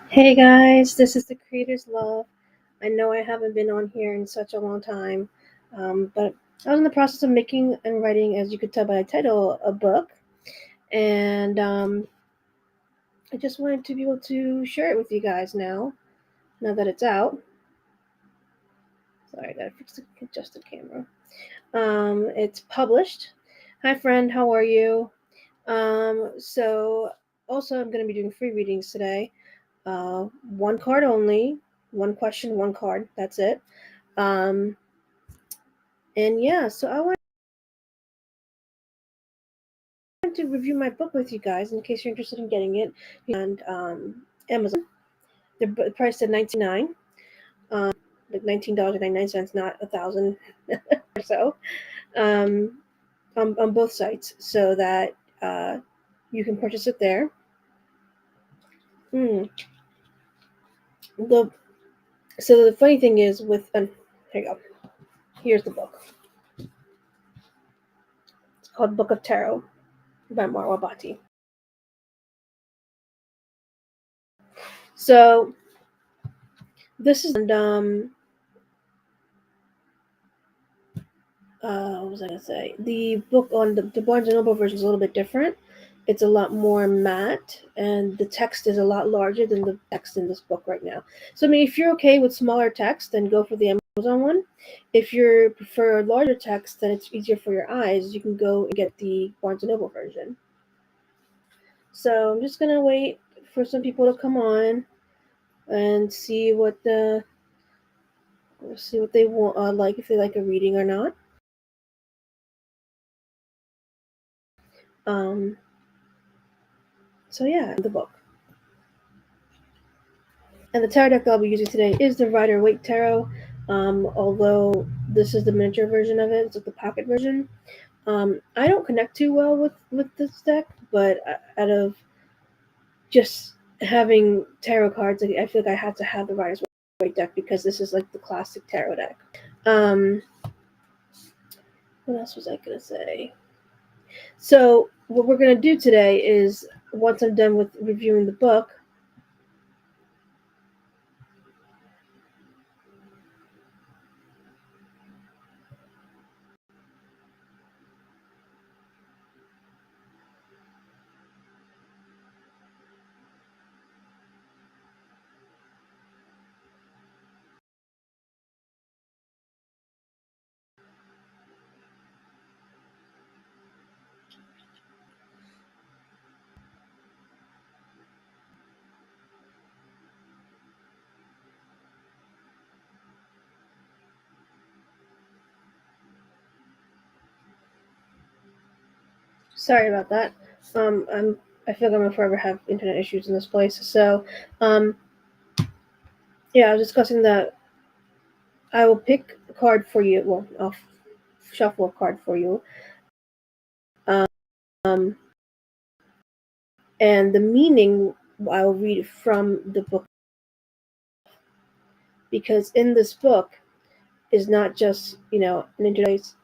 Hey guys, this is the Creator's Love. I know I haven't been on here in such a long time, but I was in the process of making and writing, as you could tell by the title, a book, and I just wanted to be able to share it with you guys now that it's out. Sorry, I gotta fix the adjust the camera. It's published. Hi, friend, how are you? So also, I'm going to be doing free readings today. One card only, one question, one card. That's it. And yeah, so I wanted to review my book with you guys in case you're interested in getting it. And Amazon, they're priced at $19.99, like $19.99, not $1,000 or so, um, on both sites, so that you can purchase it there. Mm. The So the funny thing is with here you go. Here's the book. It's called Book of Tarot by Marwa Bhatti. So this is what was I gonna say? The book on the Barnes and Noble version is a little bit different. It's a lot more matte, and the text is a lot larger than the text in this book right now. So I mean, if you're okay with smaller text, then go for the Amazon one. If you prefer larger text, then it's easier for your eyes. You can go and get the Barnes and Noble version. So I'm just gonna wait for some people to come on and see what they want, like if they like a reading or not. Um, so yeah, the book. And the tarot deck I'll be using today is the Rider-Waite Tarot. Although this is the miniature version of it, it's like the pocket version. I don't connect too well with this deck, but out of just having tarot cards, I feel like I had to have the Rider-Waite deck because this is like the classic tarot deck. What else was I gonna say? So what we're gonna do today is, once I'm done with reviewing the book, sorry about that. I feel like I'm gonna forever have internet issues in this place. So, yeah, I was discussing that I will pick a card for you. Well, I'll shuffle a card for you. Um, and the meaning I will read from the book, because in this book is not just an introduction.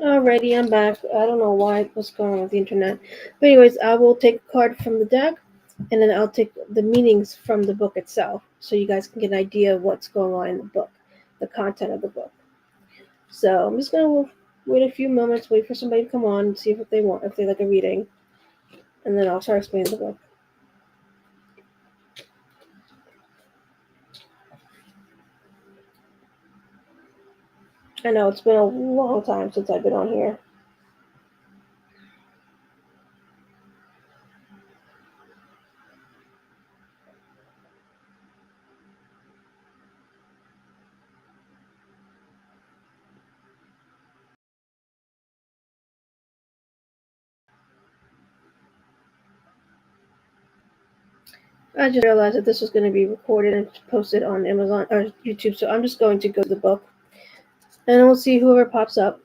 Alrighty, I'm back. I don't know what's going on with the internet. But anyways, I will take a card from the deck, and then I'll take the meanings from the book itself, so you guys can get an idea of what's going on in the book, the content of the book. So I'm just gonna wait a few moments, wait for somebody to come on, and see if they want, if they like a reading, and then I'll start explaining the book. I know it's been a long time since I've been on here. I just realized that this was going to be recorded and posted on Amazon or YouTube, so I'm just going to go to the book, and we'll see whoever pops up.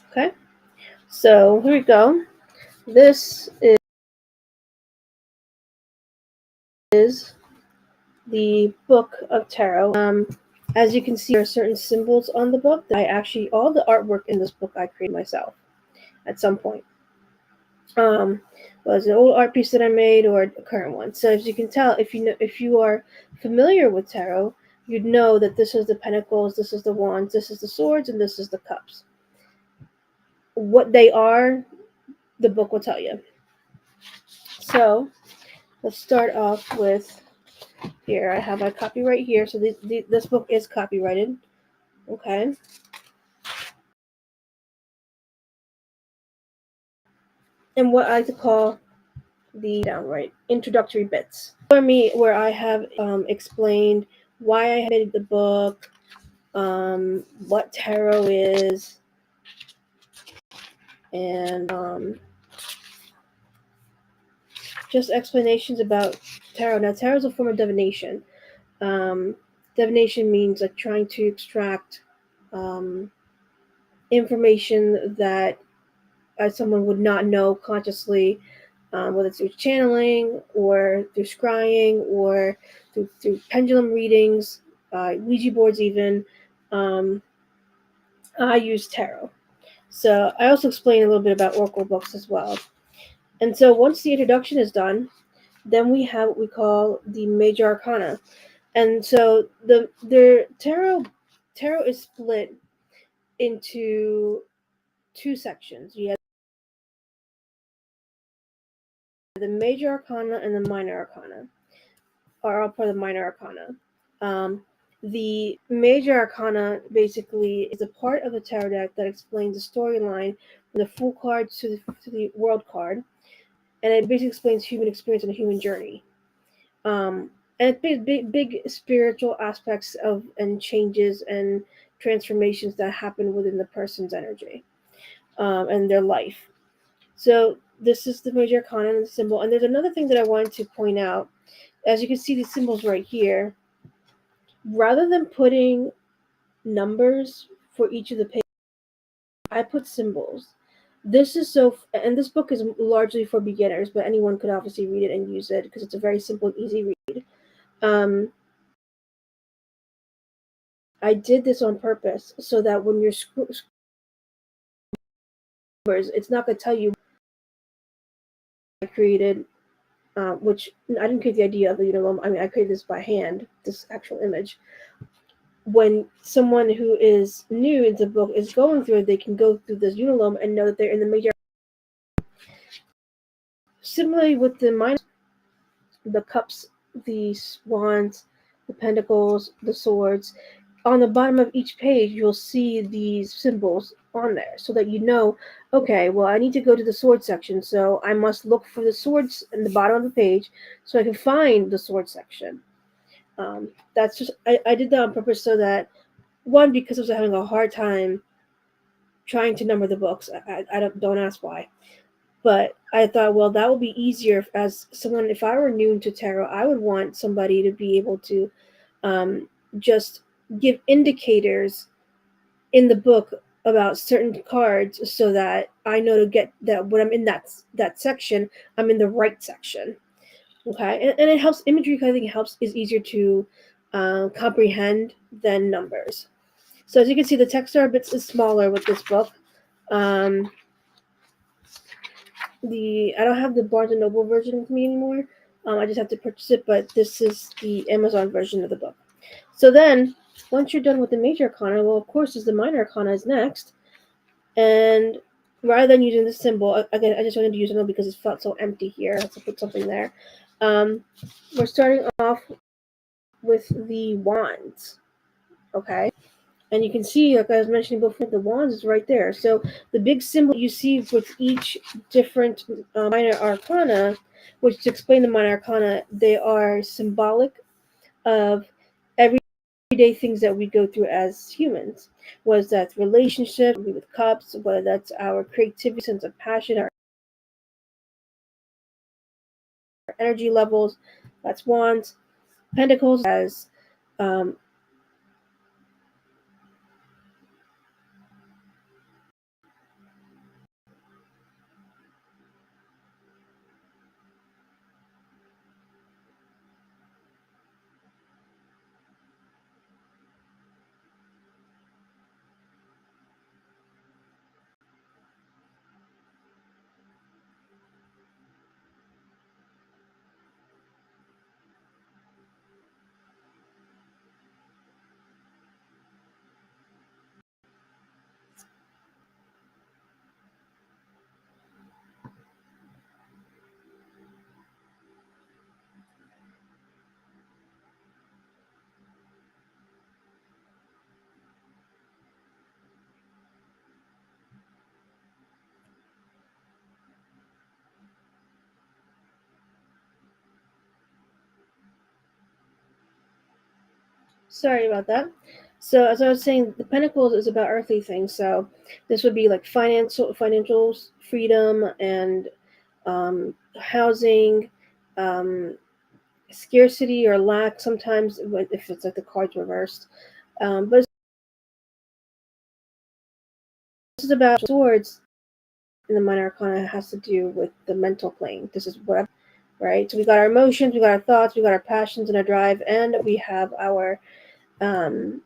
Okay, so here we go. This is the Book of Tarot. As you can see, there are certain symbols on the book that all the artwork in this book I created myself at some point. Was an old art piece that I made or a current one. So as you can tell, if you are familiar with tarot, you'd know that this is the pentacles, this is the wands, this is the swords, and this is the cups. What they are, the book will tell you. So let's start off with here. I have my copyright here, so this book is copyrighted. Okay. And what I like to call the downright introductory bits for me, where I have explained why I made the book, what tarot is, and just explanations about tarot. Now, tarot is a form of divination. Um, Divination means like trying to extract um, information that someone would not know consciously, whether it's through channeling or through scrying or through pendulum readings, Ouija boards, even. Um, I use tarot. So I also explain a little bit about oracle books as well. And so once the introduction is done, then we have what we call the major arcana. And so the tarot is split into two sections. You have the major arcana and the minor arcana, are all part of the minor arcana. Um, the major arcana basically is a part of the tarot deck that explains the storyline from the Fool card to the World card, and it basically explains human experience and the human journey. And it's big spiritual aspects of and changes and transformations that happen within the person's energy and their life. So this is the major arcana and the symbol. And there's another thing that I wanted to point out. As you can see, these symbols right here, rather than putting numbers for each of the pages, I put symbols. This is and this book is largely for beginners, but anyone could obviously read it and use it because it's a very simple and easy read. Um, I did this on purpose so that when you're it's not going to tell you I created, which I didn't create the idea of the unilome. I mean, I created this by hand, this actual image. When someone who is new into the book is going through it, they can go through this unilome and know that they're in the major. Similarly with the minor, the cups, the wands, the pentacles, the swords, on the bottom of each page, you'll see these symbols on there so that you know, okay, well, I need to go to the sword section, so I must look for the swords in the bottom of the page so I can find the sword section. That's just, I did that on purpose so that, one, because I was having a hard time trying to number the books. I don't ask why. But I thought, well, that would be easier as someone, if I were new to tarot, I would want somebody to be able to just give indicators in the book about certain cards so that I know to get that when I'm in that section, I'm in the right section. Okay, and it helps imagery. I think helps is easier to comprehend than numbers. So as you can see, the text are a bit smaller with this book. Um, I don't have the Barnes and Noble version with me anymore. I just have to purchase it, but this is the Amazon version of the book. So then, once you're done with the major arcana, well, of course, is the minor arcana is next. And rather than using the symbol, again, I just wanted to use it because it felt so empty here. I have to put something there. We're starting off with the wands, okay? And you can see, like I was mentioning before, the wands is right there. So the big symbol you see with each different minor arcana, which to explain the minor arcana, they are symbolic of everyday things that we go through as humans. Whether that's relationship with cups, whether that's our creativity, sense of passion, our energy levels, that's wands. Pentacles as um, sorry about that. So as I was saying, the pentacles is about earthly things. So this would be like financial freedom and housing, um, scarcity or lack. Sometimes if it's like the cards reversed, but this is about swords. And the minor arcana has to do with the mental plane. This is what, right? So we got our emotions, we got our thoughts, we got our passions and our drive, and we have our um,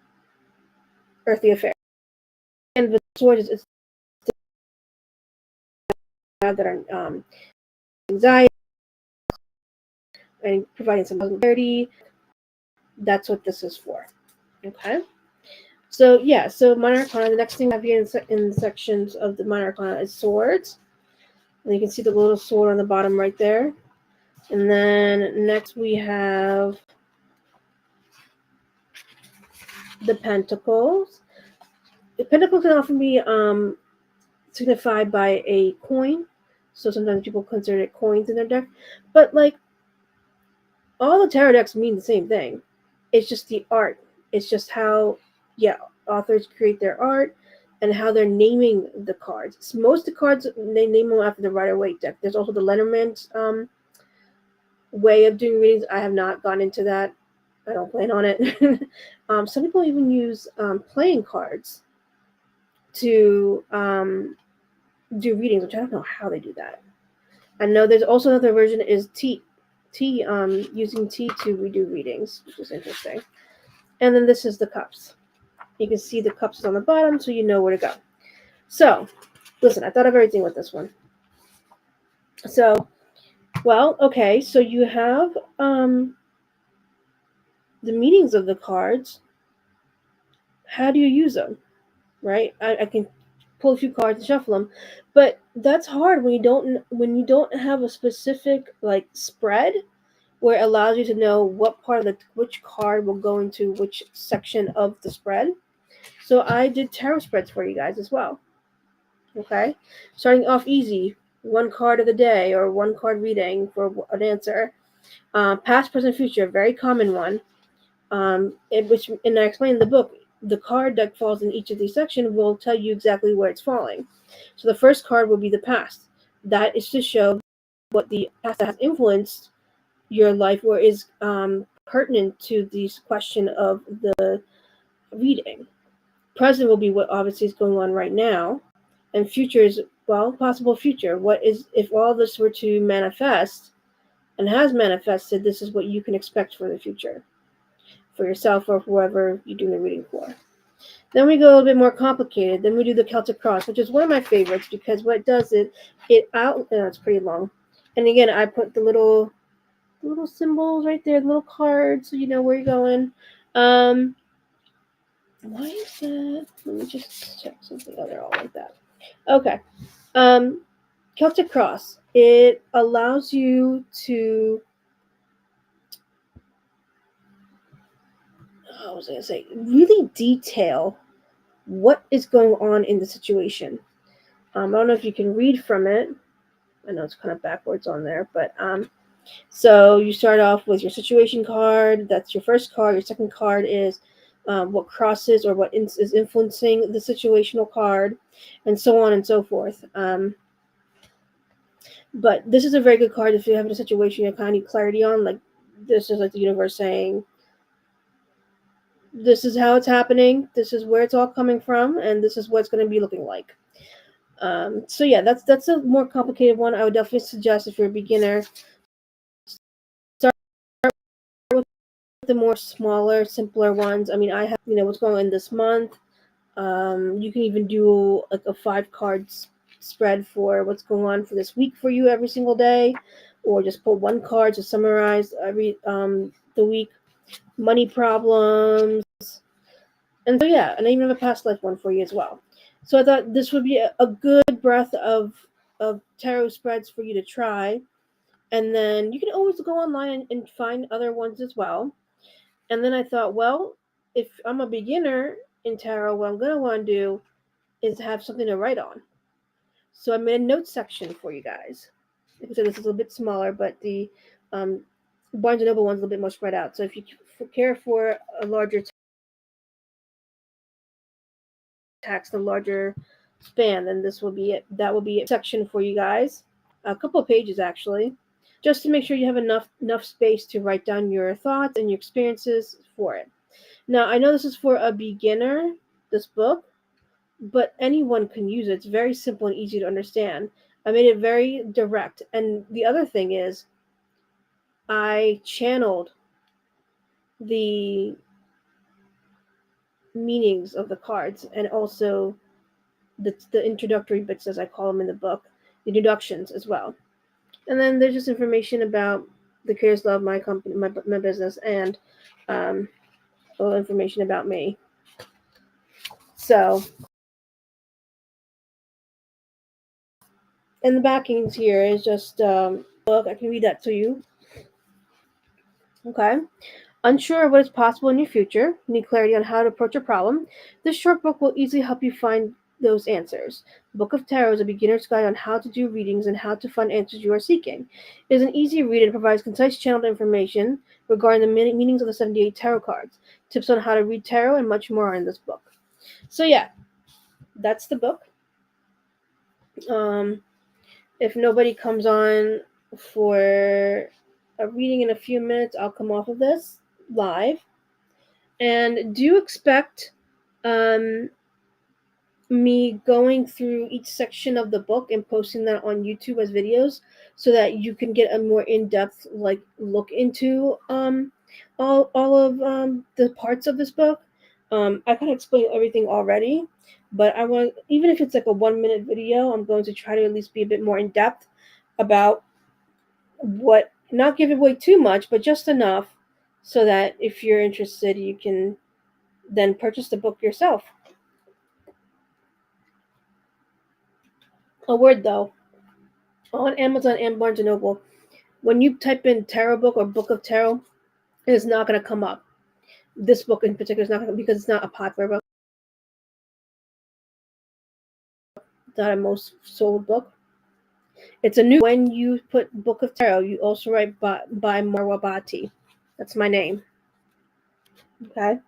earthly affairs. And the swords is that are anxiety and providing some clarity. That's what this is for. Okay. So yeah, so minor arcana. The next thing I have here in sections of the minor arcana is swords. And you can see the little sword on the bottom right there. And then next we have the pentacles. The pentacle can often be signified by a coin. So sometimes people consider it coins in their deck. But like all the tarot decks mean the same thing. It's just the art. It's just how, yeah, authors create their art and how they're naming the cards. So most of the cards, they name them after the Rider-Waite deck. There's also the Lenormand way of doing readings. I have not gone into that. I don't plan on it. Some people even use playing cards to do readings, which I don't know how they do that. I know there's also another version is using tea to redo readings, which is interesting. And then this is the cups. You can see the cups on the bottom, so you know where to go. So, listen, I thought of everything with this one. So, well, okay, so you have the meanings of the cards. How do you use them? Right? I can pull a few cards and shuffle them, but that's hard when you don't have a specific like spread where it allows you to know what part of which card will go into which section of the spread. So I did tarot spreads for you guys as well. Okay, starting off easy, one card of the day or one card reading for an answer. Past, present, future, very common one. And I explained in the book, the card that falls in each of these sections will tell you exactly where it's falling. So the first card will be the past. That is to show what the past has influenced your life or is pertinent to this question of the reading. Present will be what obviously is going on right now, and future is, well, possible future. What is, if all this were to manifest and has manifested, this is what you can expect for the future, for yourself or whoever you're doing the reading for. Then we go a little bit more complicated. Then we do the Celtic Cross, which is one of my favorites because what it does is it's pretty long. And again, I put the little symbols right there, the little cards, so you know where you're going. Why is that? Let me just check something. Oh, they're all like that. Okay. Celtic Cross. It allows you to, I was going to say, really detail what is going on in the situation. I don't know if you can read from it. I know it's kind of backwards on there, but so you start off with your situation card. That's your first card. Your second card is what crosses or what is influencing the situational card, and so on and so forth. But this is a very good card if you're having a situation you kind of need clarity on. Like, this is like the universe saying, this is how it's happening, this is where it's all coming from, and this is what it's going to be looking like. So yeah, that's a more complicated one. I would definitely suggest, if you're a beginner, start with the more smaller, simpler ones. I mean, I have, what's going on this month. You can even do like a 5-card spread for what's going on for this week for you every single day, or just pull one card to summarize every the week. Money problems, and so yeah, and I even have a past life one for you as well. So I thought this would be a good breadth of tarot spreads for you to try, and then you can always go online and find other ones as well. And then I thought, well, if I'm a beginner in tarot, what I'm gonna want to do is have something to write on. So I made a notes section for you guys. Like I said, this is a little bit smaller, but the Barnes & Noble one's a little bit more spread out. So if you care for a larger text, a larger span, then this will be it. That will be a section for you guys. A couple of pages, actually, just to make sure you have enough space to write down your thoughts and your experiences for it. Now, I know this is for a beginner, this book, but anyone can use it. It's very simple and easy to understand. I made it very direct. And the other thing is, I channeled the meanings of the cards, and also the introductory bits, as I call them in the book, the introductions as well. And then there's just information about the Creators Love, my company, my business, and a little information about me. So, and the backings here is just look, I can read that to you. Okay. Unsure of what is possible in your future, need clarity on how to approach a problem, this short book will easily help you find those answers. The Book of Tarot is a beginner's guide on how to do readings and how to find answers you are seeking. It is an easy read and provides concise channeled information regarding the meanings of the 78 tarot cards, tips on how to read tarot, and much more in this book. So yeah, that's the book. If nobody comes on for a reading in a few minutes, I'll come off of this live. And do expect me going through each section of the book and posting that on YouTube as videos, so that you can get a more in-depth look into all of the parts of this book. I kind of explained everything already, but I want, even if it's like a 1-minute video, I'm going to try to at least be a bit more in depth about what, not give away too much, but just enough so that if you're interested, you can then purchase the book yourself. A word though, on Amazon and Barnes & Noble, when you type in tarot book or book of tarot, it is not going to come up. This book in particular is not going to, because it's not a popular book. It's not a most sold book. It's a new, when you put Book of Tarot, you also write by Marwa Bhatti. That's my name. Okay? I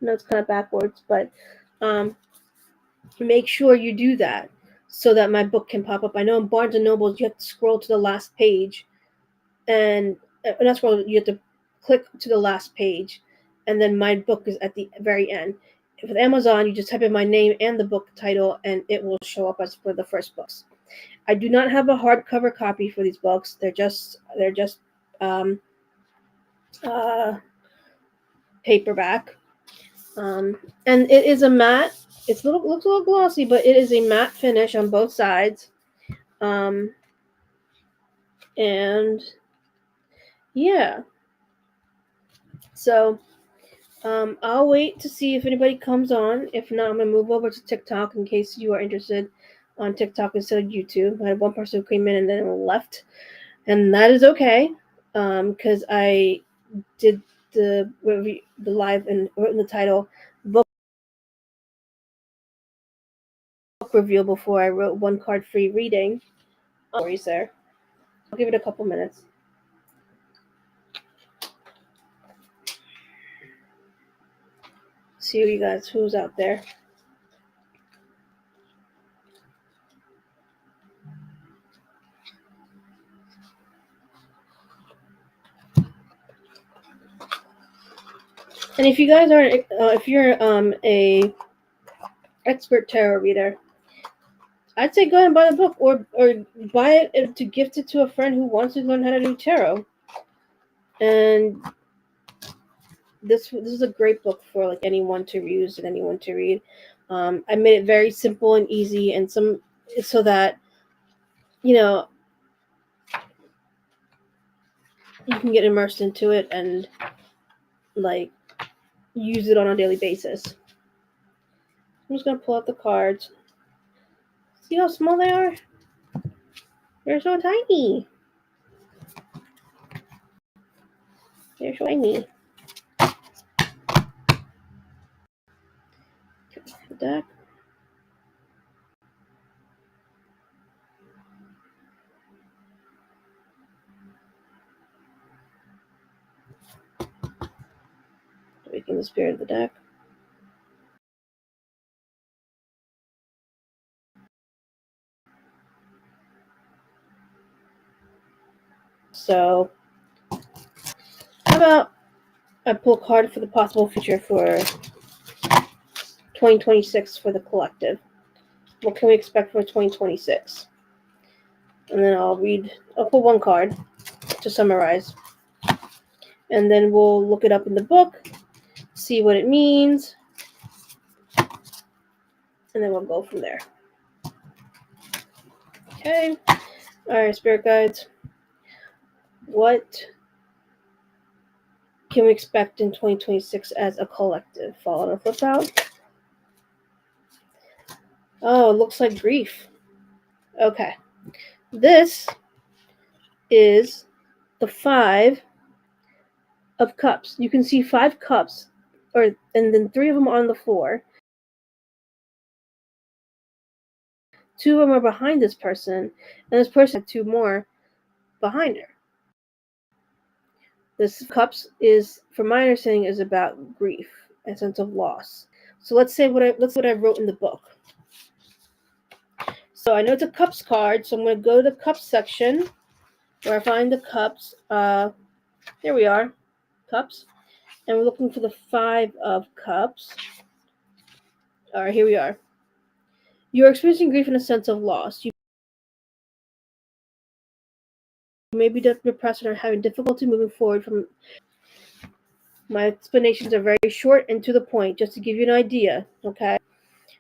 know it's kind of backwards, but make sure you do that so that my book can pop up. I know in Barnes & Noble, you have to scroll to the last page, and not scroll, you have to click to the last page, and then my book is at the very end. With Amazon, you just type in my name and the book title, and it will show up as for the first books. I do not have a hardcover copy for these books. They're just um, uh, paperback, and it is a matte. Looks a little glossy, but it is a matte finish on both sides. Um, and yeah, so I'll wait to see if anybody comes on. If not, I'm gonna move over to TikTok in case you are interested on TikTok instead of YouTube. I had one person who came in and then left, and that is okay, because I did the live and wrote in the title book review before I wrote one card free reading. No worries there. I'll give it a couple minutes. See you guys, who's out there. And if you guys are, if you're a expert tarot reader, I'd say go ahead and buy the book, or buy it to gift it to a friend who wants to learn how to do tarot. And this is a great book for like anyone to use and anyone to read. I made it very simple and easy, and so that you know you can get immersed into it and like use it on a daily basis. I'm just gonna pull out the cards. See how small they are? They're so tiny. They're so tiny. The deck. Awaken the spirit of the deck. So, how about I pull a card for the possible future for 2026 for the collective? What can we expect for 2026? And then I'll pull one card to summarize. And then we'll look it up in the book, see what it means, and then we'll go from there. Okay. Alright, spirit guides. What can we expect in 2026 as a collective? Follow the flip out. Oh, it looks like grief. Okay. This is the 5 of cups. You can see 5 cups, and then 3 of them on the floor. 2 of them are behind this person, and this person had 2 more behind her. This cups is, from my understanding, is about grief and sense of loss. So let's say what I wrote in the book. So I know it's a cups card, so I'm going to go to the cups section where I find the cups. There we are, cups, and we're looking for the 5 of cups. All right, here we are. You're experiencing grief and a sense of loss. You may be depressed and are having difficulty moving forward from. My explanations are very short and to the point, just to give you an idea, okay?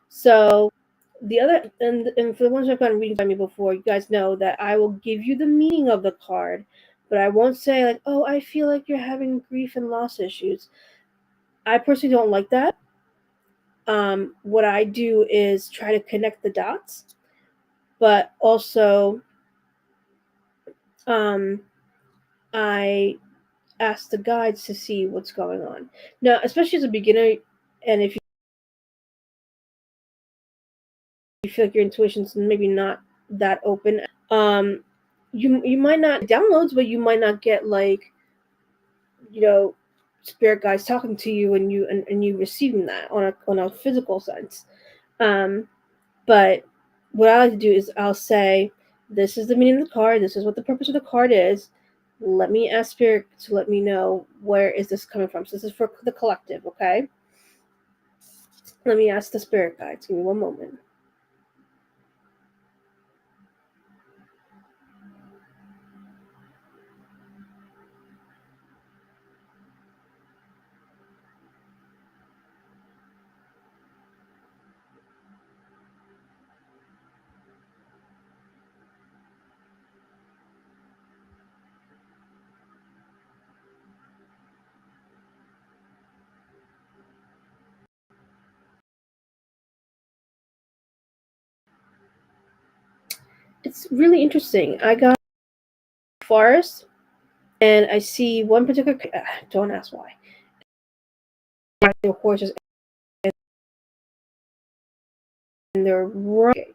So, the other, and for the ones who have gotten reading by me before, you guys know that I will give you the meaning of the card, but I won't say, like, oh, I feel like you're having grief and loss issues. I personally don't like that. What I do is try to connect the dots, but also I ask the guides to see what's going on. Now, especially as a beginner, and if you feel like your intuition's maybe not that open, you might not downloads, but you might not get like, spirit guides talking to you and you receiving that on a physical sense. But what I like to do is I'll say, this is the meaning of the card, this is what the purpose of the card is. Let me ask Spirit to let me know where is this coming from. So this is for the collective, okay? Let me ask the spirit guides. Give me one moment. It's really interesting. I got forest, and I see one particular. Don't ask why. The horses and they're roaring,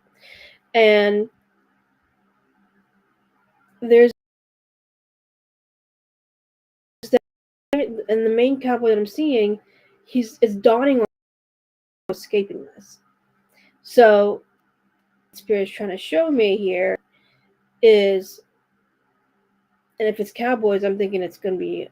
and there's and the main cowboy that I'm seeing, it's dawning on escaping this. So, Spirit's trying to show me here is, and if it's cowboys, I'm thinking it's going to be.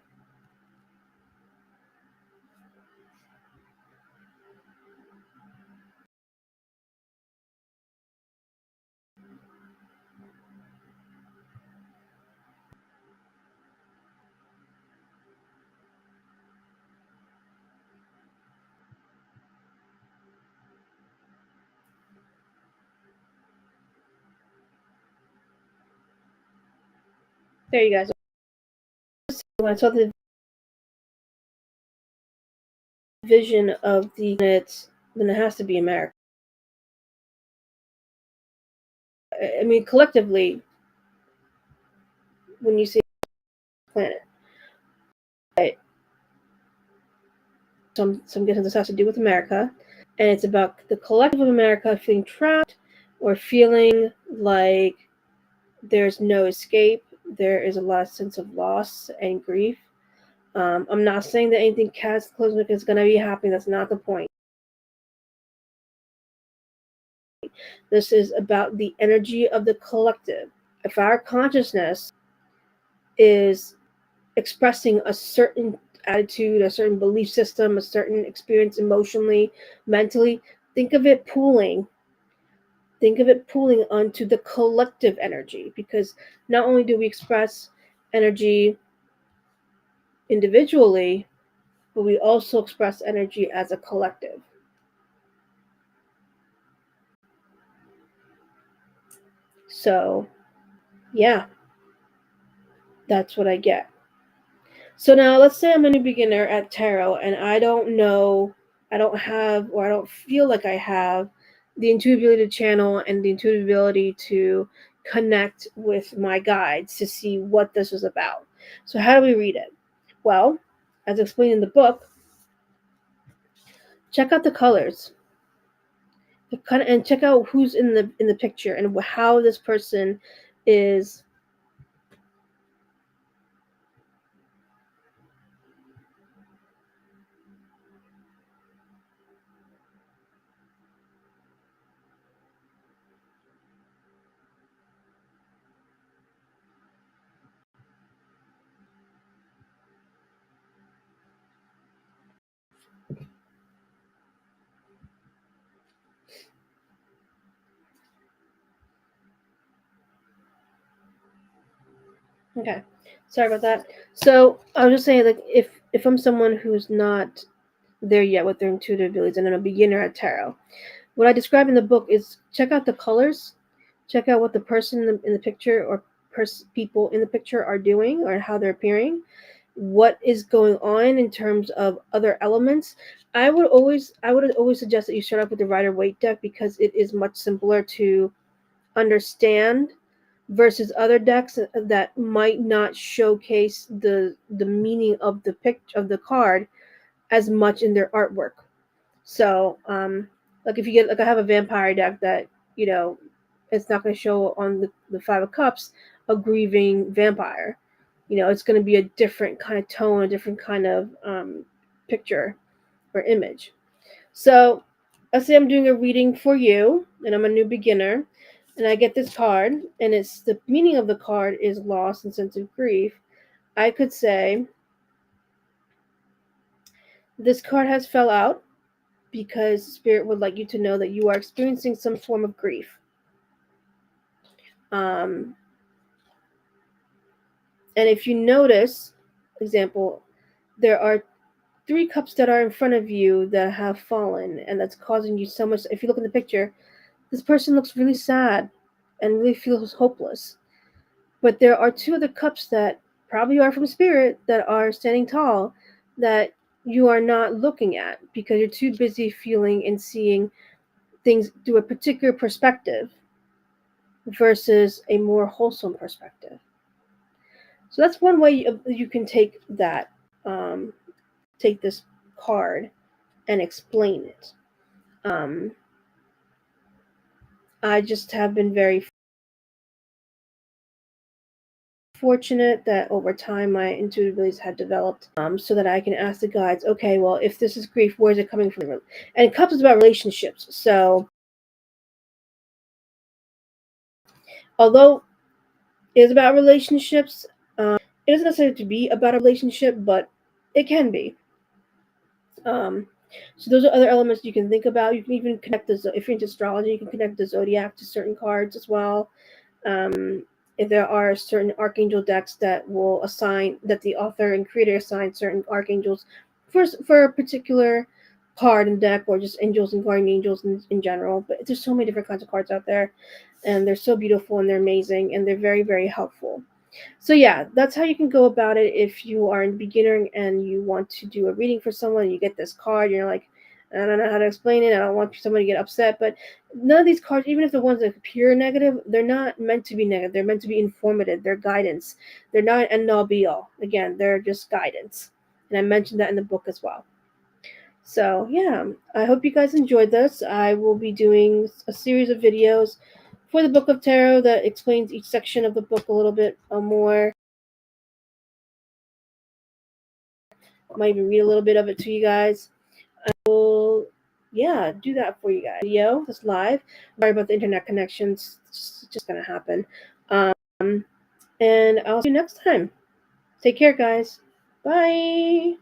There you guys. When I saw the vision of the planets, then it has to be America. I mean, collectively, when you say planet, right? Some guessing this has to do with America, and it's about the collective of America feeling trapped or feeling like there's no escape. There is a lot of sense of loss and grief. I'm not saying that anything cataclysmic is going to be happening. That's not the point. This is about the energy of the collective. If our consciousness is expressing a certain attitude, a certain belief system, a certain experience emotionally, mentally, think of it pooling. Think of it pooling onto the collective energy, because not only do we express energy individually, but we also express energy as a collective. So, yeah, that's what I get. So now let's say I'm a new beginner at tarot and I don't know, I don't have, or I don't feel like I have the intuitive ability to channel and the intuitive ability to connect with my guides to see what this is about. So how do we read it? Well, as explained in the book, check out the colors. And check out who's in the picture and how this person is. Okay, sorry about that. So I was just saying, like, if I'm someone who's not there yet with their intuitive abilities and I'm a beginner at tarot, what I describe in the book is check out the colors, check out what the person in the picture or people in the picture are doing or how they're appearing, what is going on in terms of other elements. I would always suggest that you start off with the Rider Waite deck because it is much simpler to understand versus other decks that might not showcase the meaning of the picture of the card as much in their artwork. So, like if you get, like, I have a vampire deck that, you know, it's not going to show on the Five of Cups a grieving vampire. You know, it's going to be a different kind of tone, a different kind of picture or image. So, let's say I'm doing a reading for you, and I'm a new beginner, and I get this card, and it's the meaning of the card is loss and sense of grief. I could say this card has fell out because Spirit would like you to know that you are experiencing some form of grief. Um, and if you notice, example, there are 3 cups that are in front of you that have fallen, and that's causing you so much. If you look in the picture, this person looks really sad and really feels hopeless. But there are 2 other cups that probably are from Spirit that are standing tall that you are not looking at because you're too busy feeling and seeing things through a particular perspective versus a more wholesome perspective. So that's one way you can take that, take this card and explain it. I just have been very fortunate that over time my intuitive abilities had developed, so that I can ask the guides, okay, well, if this is grief, where is it coming from? And cups is about relationships. So although it is about relationships, it doesn't necessarily have to be about a relationship, but it can be. Um, so those are other elements you can think about. You can even connect if you're into astrology, you can connect the zodiac to certain cards as well. Um, if there are certain archangel decks that will assign that the author and creator assign certain archangels for a particular card and deck, or just angels and guardian angels in general. But there's so many different kinds of cards out there, and they're so beautiful and they're amazing and they're very, very helpful. So yeah, that's how you can go about it if you are a beginner and you want to do a reading for someone and you get this card, you're like, I don't know how to explain it, I don't want somebody to get upset. But none of these cards, even if the ones that appear negative, they're not meant to be negative. They're meant to be informative. They're guidance. They're not an end all be all. Again, they're just guidance. And I mentioned that in the book as well. So yeah, I hope you guys enjoyed this. I will be doing a series of videos for the Book of Tarot that explains each section of the book a little bit more. I might even read a little bit of it to you guys. I will, yeah, do that for you guys. Video, this live. Sorry about the internet connections. It's just gonna happen. And I'll see you next time. Take care, guys. Bye.